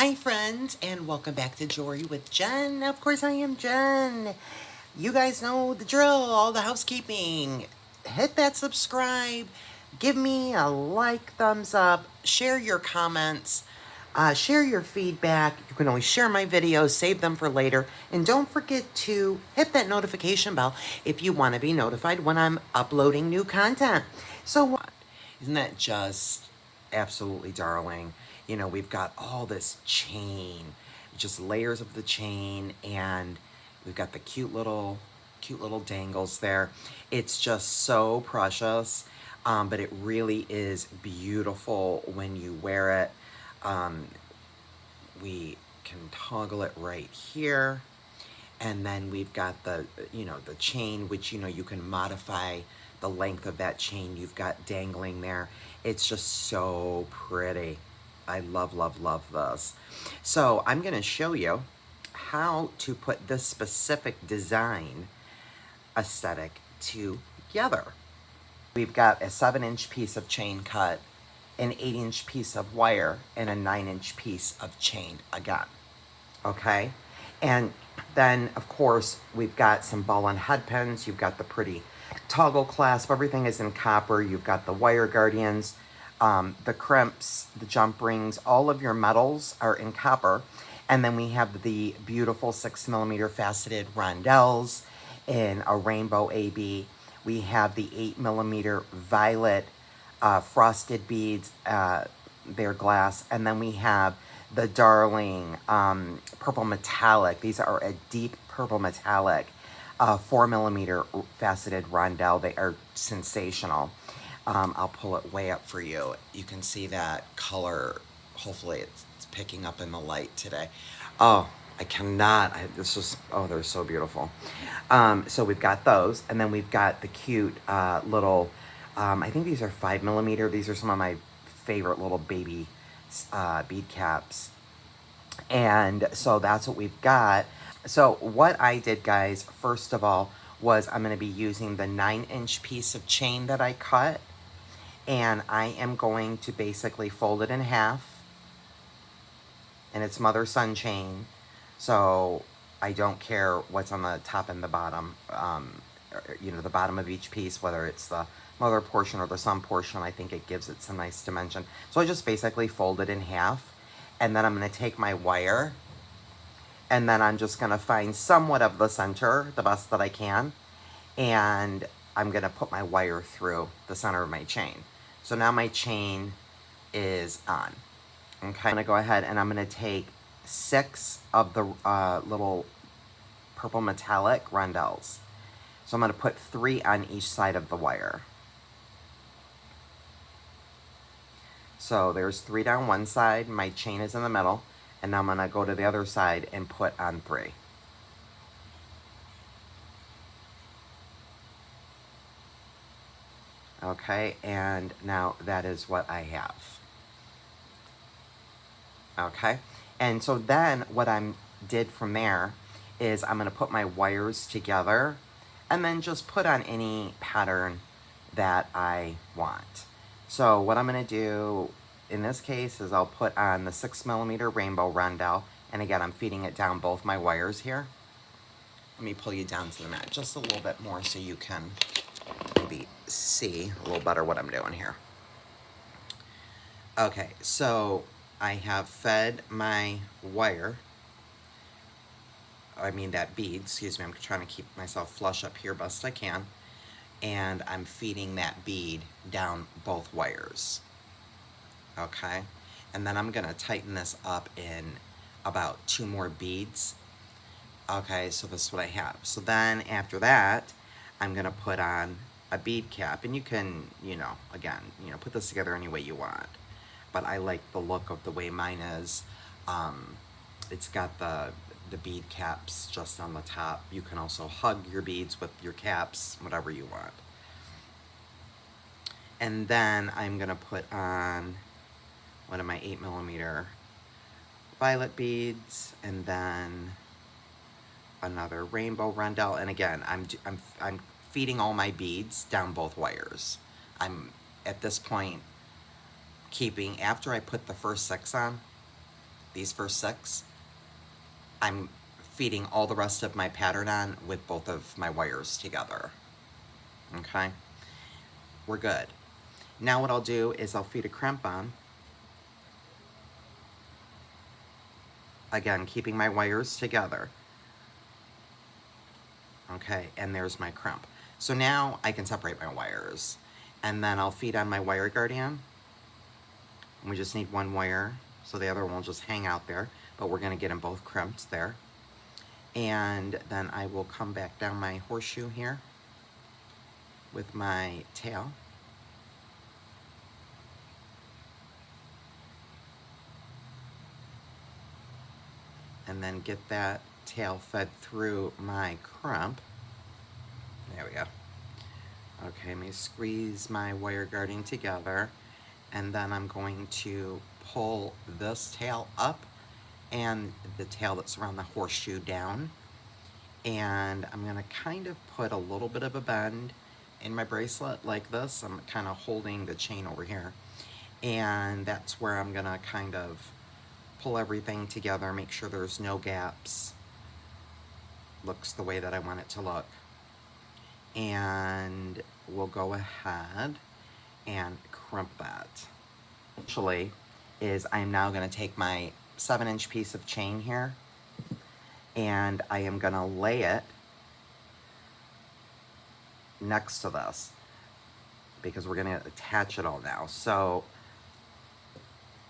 Hi friends, and welcome back to Jewelry with Jen. Of course I am Jen. You guys know the drill, all the housekeeping. Hit that subscribe, give me a like, thumbs up, share your comments, share your feedback. You can always share my videos, save them for later, and don't forget to hit that notification bell if you want to be notified when I'm uploading new content. So, isn't that just absolutely darling? You know, we've got all this chain, just layers of the chain, and we've got the cute little dangles there. It's just so precious, but it really is beautiful when you wear it. We can toggle it right here, and then we've got the the chain, which you can modify the length of that chain you've got dangling there. It's just so pretty. I love this. So I'm going to show you how to put this specific design aesthetic together. We've got a 7-inch piece of chain cut, an 8-inch piece of wire, and a 9-inch piece of chain again. Okay? And then, of course, we've got some ball and head pins. You've got the pretty toggle clasp. Everything is in copper. You've got the wire guardians, the crimps, the jump rings. All of your metals are in copper. And then we have the beautiful 6mm faceted rondelles in a rainbow AB. We have the 8mm violet frosted beads. They're glass. And then we have the darling purple metallic. These are a deep purple metallic 4mm faceted rondelle. They are sensational. I'll pull it way up for you. You can see that color. Hopefully it's picking up in the light today. Oh, I cannot. They're so beautiful. So we've got those, and then we've got the cute little, I think these are 5mm. These are some of my favorite little baby bead caps. And so that's what we've got. So what I did, guys, first of all, was I'm going to be using the 9-inch piece of chain that I cut. And I am going to basically fold it in half. And it's mother-son chain. So I don't care what's on the top and the bottom. The bottom of each piece, whether it's the mother portion or the son portion, I think it gives it some nice dimension. So I just basically fold it in half. And then I'm going to take my wire, and then I'm just going to find somewhat of the center, the best that I can, and I'm going to put my wire through the center of my chain. So now my chain is on. Okay, I'm going to go ahead and I'm going to take 6 of the little purple metallic rondelles. So I'm going to put 3 on each side of the wire. So there's 3 down one side, my chain is in the middle, and now I'm going to go to the other side and put on 3. Okay, and now that is what I have. Okay, and so then what I did from there is I'm going to put my wires together and then just put on any pattern that I want. So what I'm going to do in this case is I'll put on the 6mm rainbow rondelle, and again I'm feeding it down both my wires here. Let me pull you down to the mat just a little bit more so you can maybe see a little better what I'm doing here. Okay, so I have fed my wire, that bead, excuse me, I'm trying to keep myself flush up here best I can, and I'm feeding that bead down both wires. Okay, and then I'm going to tighten this up in about 2 more beads. Okay, so this is what I have. So then after that, I'm going to put on a bead cap, and you can, again, put this together any way you want. But I like the look of the way mine is. It's got the bead caps just on the top. You can also hug your beads with your caps, whatever you want. And then I'm going to put on one of my 8mm violet beads, and then another rainbow rondelle. And again, I'm feeding all my beads down both wires. I'm at this point keeping, after I put the first 6 on, these first 6, I'm feeding all the rest of my pattern on with both of my wires together. Okay, we're good. Now what I'll do is I'll feed a crimp on. Again, keeping my wires together. Okay, and there's my crimp. So now I can separate my wires. And then I'll feed on my wire guardian. And we just need one wire, so the other one will just hang out there, but we're gonna get them both crimped there. And then I will come back down my horseshoe here with my tail. And then get that tail fed through my crimp. There we go. Okay, let me squeeze my wire guarding together, and then I'm going to pull this tail up and the tail that's around the horseshoe down, and I'm gonna kind of put a little bit of a bend in my bracelet like this. I'm kind of holding the chain over here, and that's where I'm gonna kind of pull everything together, make sure there's no gaps. Looks the way that I want it to look. And we'll go ahead and crimp that. Actually, is I'm now gonna take my 7-inch piece of chain here, and I am gonna lay it next to this because we're gonna attach it all now. So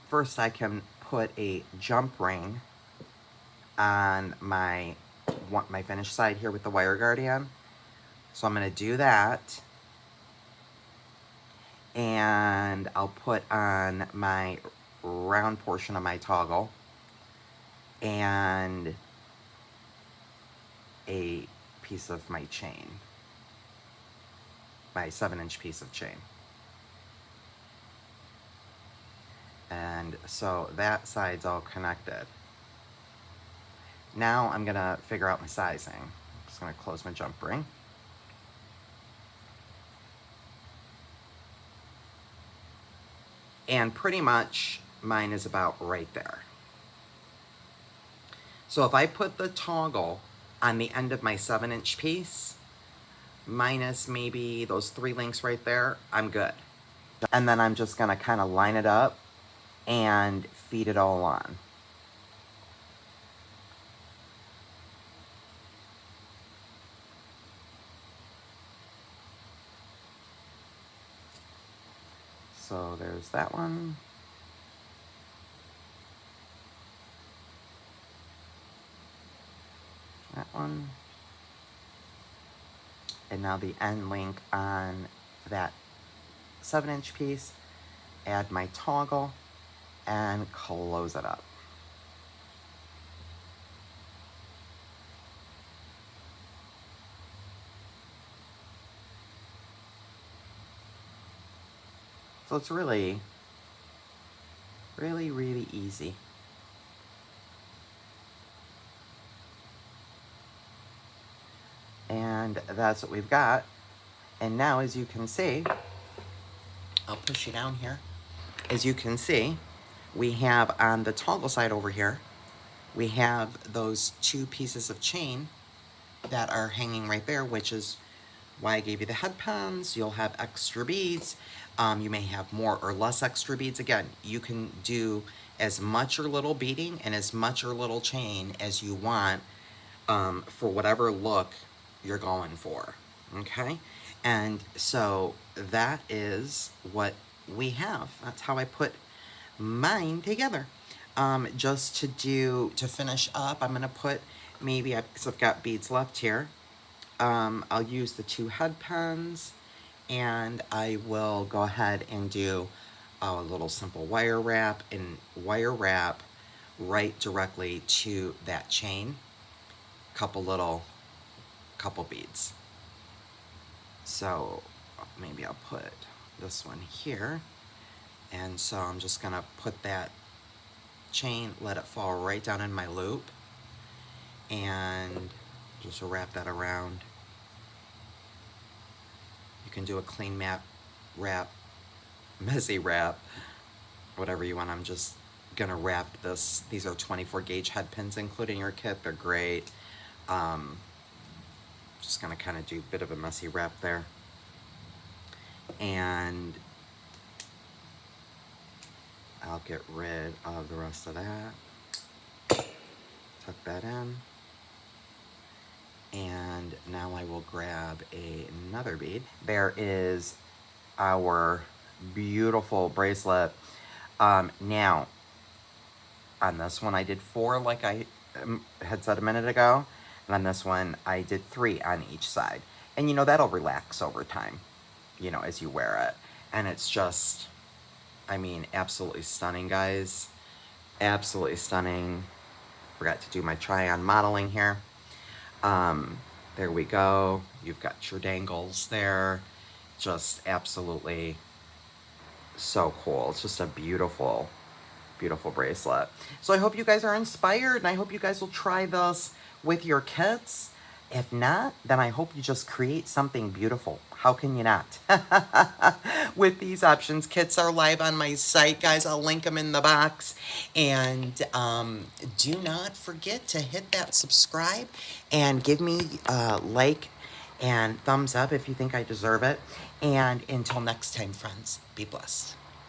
first I can put a jump ring on my finished side here with the wire guardian. So I'm gonna do that, and I'll put on my round portion of my toggle and a piece of my chain, my 7-inch piece of chain. And so that side's all connected. Now I'm gonna figure out my sizing. I'm just gonna close my jump ring. And pretty much mine is about right there. So if I put the toggle on the end of my 7-inch piece, minus maybe those 3 links right there, I'm good. And then I'm just gonna kind of line it up and feed it all on. So there's that one. That one. And now the end link on that 7-inch piece, add my toggle and close it up. So it's really, really, really easy. And that's what we've got. And now, as you can see, I'll push you down here. As you can see, we have on the toggle side over here, we have those 2 pieces of chain that are hanging right there, which is why I gave you the headbands. You'll have extra beads. You may have more or less extra beads. Again, you can do as much or little beading and as much or little chain as you want for whatever look you're going for, okay? And so that is what we have. That's how I put mine together. Just to finish up, I'm gonna put maybe, because I've got beads left here, I'll use the 2 headbands, and I will go ahead and do a little simple wire wrap and wire wrap right directly to that chain. Couple beads. So maybe I'll put this one here. And so I'm just gonna put that chain, let it fall right down in my loop, and just wrap that around. You can do a clean wrap, messy wrap, whatever you want. I'm just gonna wrap this. These are 24 gauge head pins included in your kit. They're great. Just gonna kind of do a bit of a messy wrap there. And I'll get rid of the rest of that. Tuck that in. And now I will grab another bead. There is our beautiful bracelet. Now, on this one I did 4 like I had said a minute ago. And on this one I did 3 on each side. And you know, that'll relax over time, you know, as you wear it. And it's just, I mean, absolutely stunning, guys. Absolutely stunning. Forgot to do my try-on modeling here. There we go. You've got your dangles there. Just absolutely so cool. It's just a beautiful, beautiful bracelet. So I hope you guys are inspired, and I hope you guys will try this with your kits. If not, then I hope you just create something beautiful. How can you not? With these options, kits are live on my site, guys. I'll link them in the box. And do not forget to hit that subscribe and give me a like and thumbs up if you think I deserve it. And until next time, friends, be blessed.